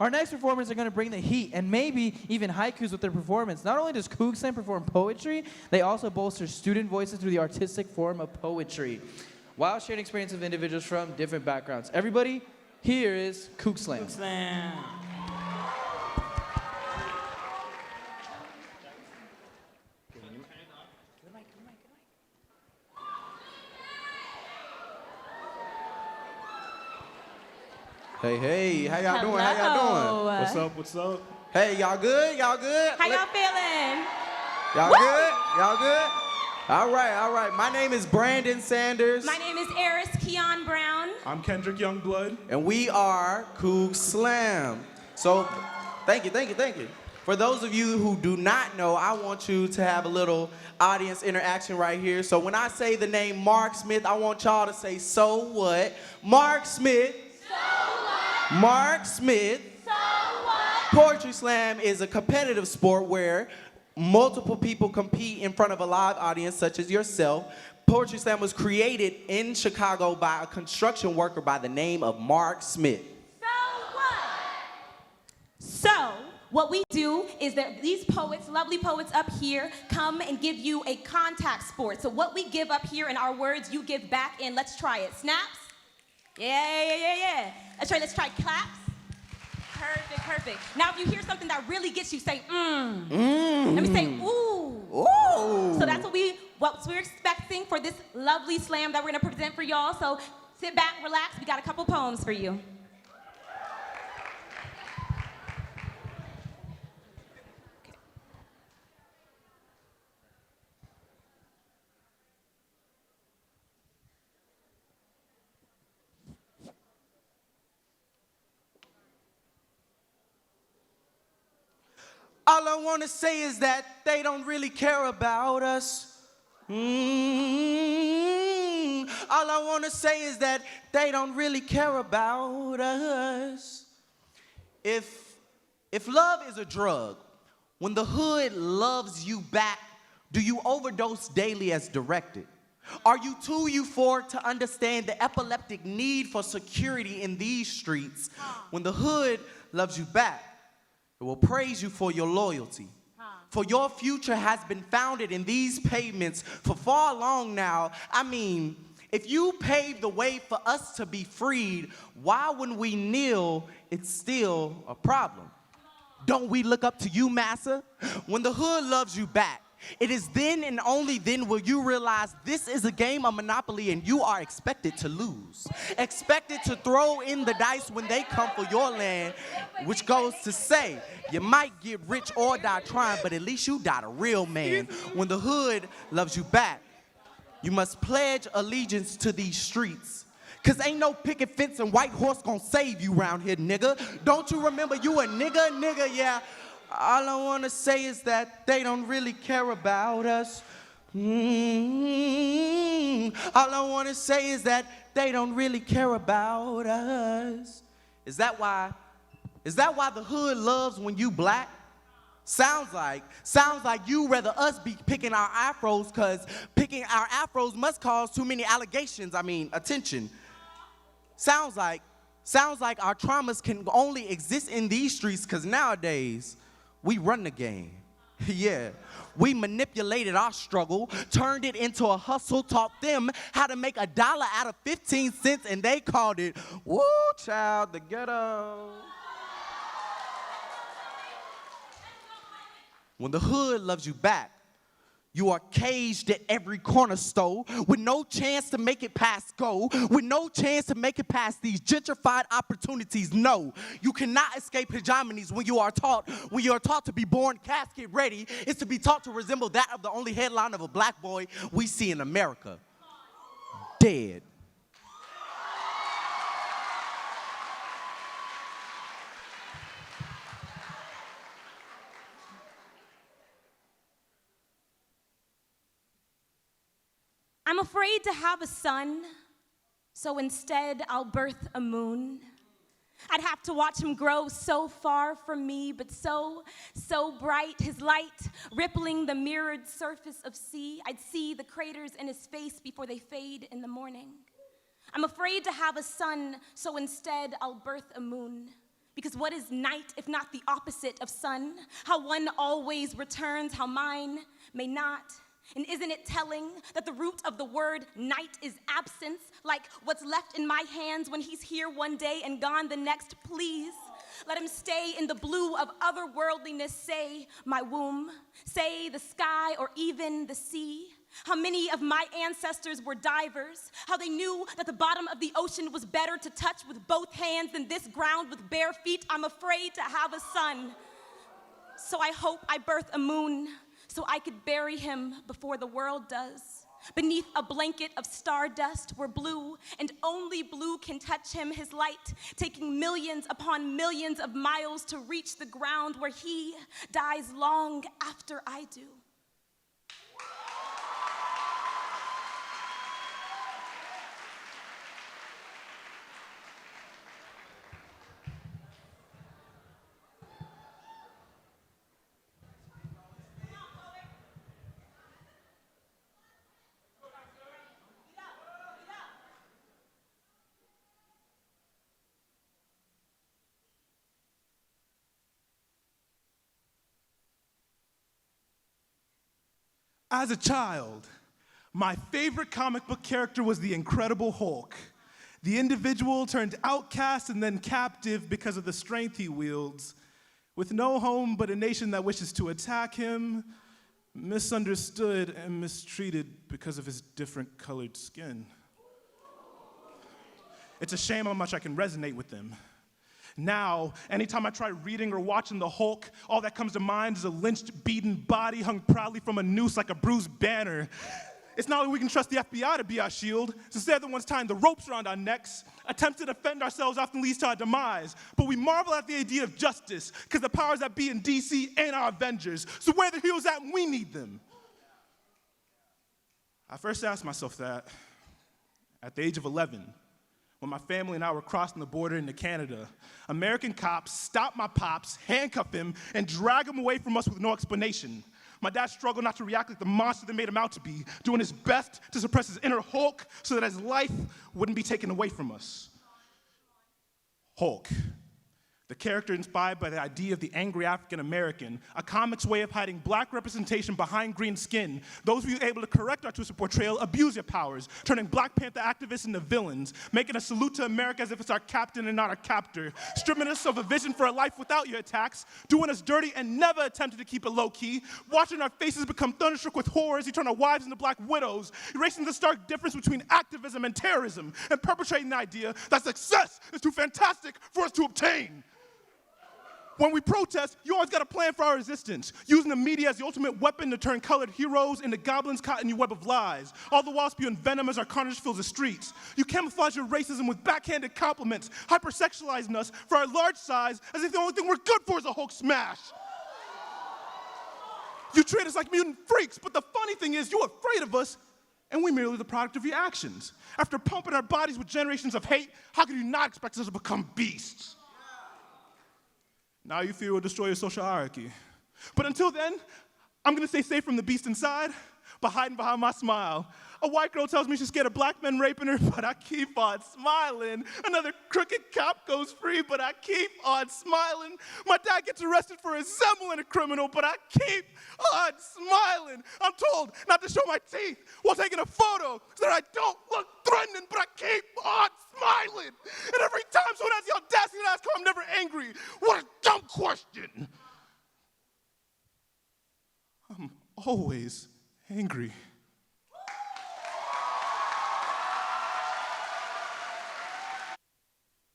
Our next performers are going to bring the heat and maybe even haikus with their performance. Not only does CoogSlam perform poetry, they also bolster student voices through the artistic form of poetry, while sharing experiences of individuals from different backgrounds. Everybody, here is CoogSlam. CoogSlam. Hey, hey, how y'all doing? How y'all doing? What's up? What's up? Hey, y'all good? Y'all good? How y'all feeling? Y'all good? Y'all good? All right, all right. My name is Brandon Sanders. My name is Eris Keon Brown. I'm Kendrick Youngblood. And we are CoogSlam. So, thank you. For those of you who do not know, I want you to have a little audience interaction right here. So when I say the name Mark Smith, I want y'all to say, so what? Mark Smith. So what? Mark Smith. So what? Poetry Slam is a competitive sport where multiple people compete in front of a live audience, such as yourself. Poetry Slam was created in Chicago by a construction worker by the name of Mark Smith. So what? So, what we do is that these poets, lovely poets up here, come and give you a contact sport. So what we give up here in our words, you give back in. Let's try it. Snaps? Yeah. Let's try claps. Perfect. Now, if you hear something that really gets you, say, Let me say, ooh. Ooh. So that's what we're expecting for this lovely slam that we're gonna present for y'all. So sit back, relax. We got a couple poems for you. All I want to say is that they don't really care about us. All I want to say is that they don't really care about us. If love is a drug, when the hood loves you back, do you overdose daily as directed? Are you too euphoric to understand the epileptic need for security in these streets? When the hood loves you back, it will praise you for your loyalty. For your future has been founded in these pavements for far long now. I mean, if you paved the way for us to be freed, why when we kneel, it's still a problem? Don't we look up to you, Massa? When the hood loves you back, it is then and only then will you realize this is a game of Monopoly and you are expected to lose. Expected to throw in the dice when they come for your land, which goes to say, you might get rich or die trying, but at least you died a real man. When the hood loves you back, you must pledge allegiance to these streets. Cause ain't no picket fence and white horse gonna save you round here, nigga. Don't you remember you a nigga, yeah. All I want to say is that they don't really care about us. All I want to say is that they don't really care about us. Is that why the hood loves when you black? Sounds like you rather us be picking our afros, cause picking our afros must cause too many allegations, attention. Sounds like our traumas can only exist in these streets, cause nowadays, we run the game. Yeah. We manipulated our struggle, turned it into a hustle, taught them how to make $1 out of 15 cents, and they called it, woo, child, the ghetto. When the hood loves you back, you are caged at every corner store with no chance to make it past go, with no chance to make it past these gentrified opportunities. No, you cannot escape hegemonies when you are taught to be born casket ready. It's to be taught to resemble that of the only headline of a black boy we see in America. Dead. I'm afraid to have a son, so instead I'll birth a moon. I'd have to watch him grow so far from me, but so bright, his light rippling the mirrored surface of sea. I'd see the craters in his face before they fade in the morning. I'm afraid to have a son, so instead I'll birth a moon. Because what is night if not the opposite of sun? How one always returns, how mine may not. And isn't it telling that the root of the word night is absence, like what's left in my hands when he's here one day and gone the next? Please let him stay in the blue of otherworldliness, say my womb, say the sky or even the sea. How many of my ancestors were divers, how they knew that the bottom of the ocean was better to touch with both hands than this ground with bare feet. I'm afraid to have a son. So I hope I birth a moon so I could bury him before the world does. Beneath a blanket of stardust where blue and only blue can touch him, his light taking millions upon millions of miles to reach the ground where he dies long after I do. As a child, my favorite comic book character was the Incredible Hulk. The individual turned outcast and then captive because of the strength he wields. With no home but a nation that wishes to attack him, misunderstood and mistreated because of his different colored skin. It's a shame how much I can resonate with him. Now, anytime I try reading or watching the Hulk, all that comes to mind is a lynched, beaten body hung proudly from a noose like a bruised banner. It's not like we can trust the FBI to be our shield, since they're the ones tying the ropes around our necks. Attempts to defend ourselves often leads to our demise. But we marvel at the idea of justice, because the powers that be in DC ain't our Avengers. So where are the heroes at when we need them? I first asked myself that at the age of 11. When my family and I were crossing the border into Canada, American cops stopped my pops, handcuffed him, and dragged him away from us with no explanation. My dad struggled not to react like the monster they made him out to be, doing his best to suppress his inner Hulk so that his life wouldn't be taken away from us. Hulk, the character inspired by the idea of the angry African American, a comic's way of hiding black representation behind green skin. Those of you able to correct our twisted portrayal abuse your powers, turning Black Panther activists into villains, making a salute to America as if it's our captain and not our captor, stripping us of a vision for a life without your attacks, doing us dirty and never attempting to keep it low-key, watching our faces become thunderstruck with horror as you turn our wives into black widows, erasing the stark difference between activism and terrorism, and perpetrating the idea that success is too fantastic for us to obtain. When we protest, you always got a plan for our resistance, using the media as the ultimate weapon to turn colored heroes into goblins caught in your web of lies, all the while spewing venom as our carnage fills the streets. You camouflage your racism with backhanded compliments, hypersexualizing us for our large size as if the only thing we're good for is a Hulk smash. You treat us like mutant freaks, but the funny thing is you're afraid of us, and we're merely the product of your actions. After pumping our bodies with generations of hate, how could you not expect us to become beasts? Now you fear we'll destroy your social hierarchy. But until then, I'm gonna stay safe from the beast inside by hiding behind my smile. A white girl tells me she's scared of black men raping her, but I keep on smiling. Another crooked cop goes free, but I keep on smiling. My dad gets arrested for resembling a criminal, but I keep on smiling. I'm told not to show my teeth while taking a photo so that I don't look threatening, but I keep on smiling. And every time someone has the audacity to ask how I'm never angry, what a dumb question. I'm always angry.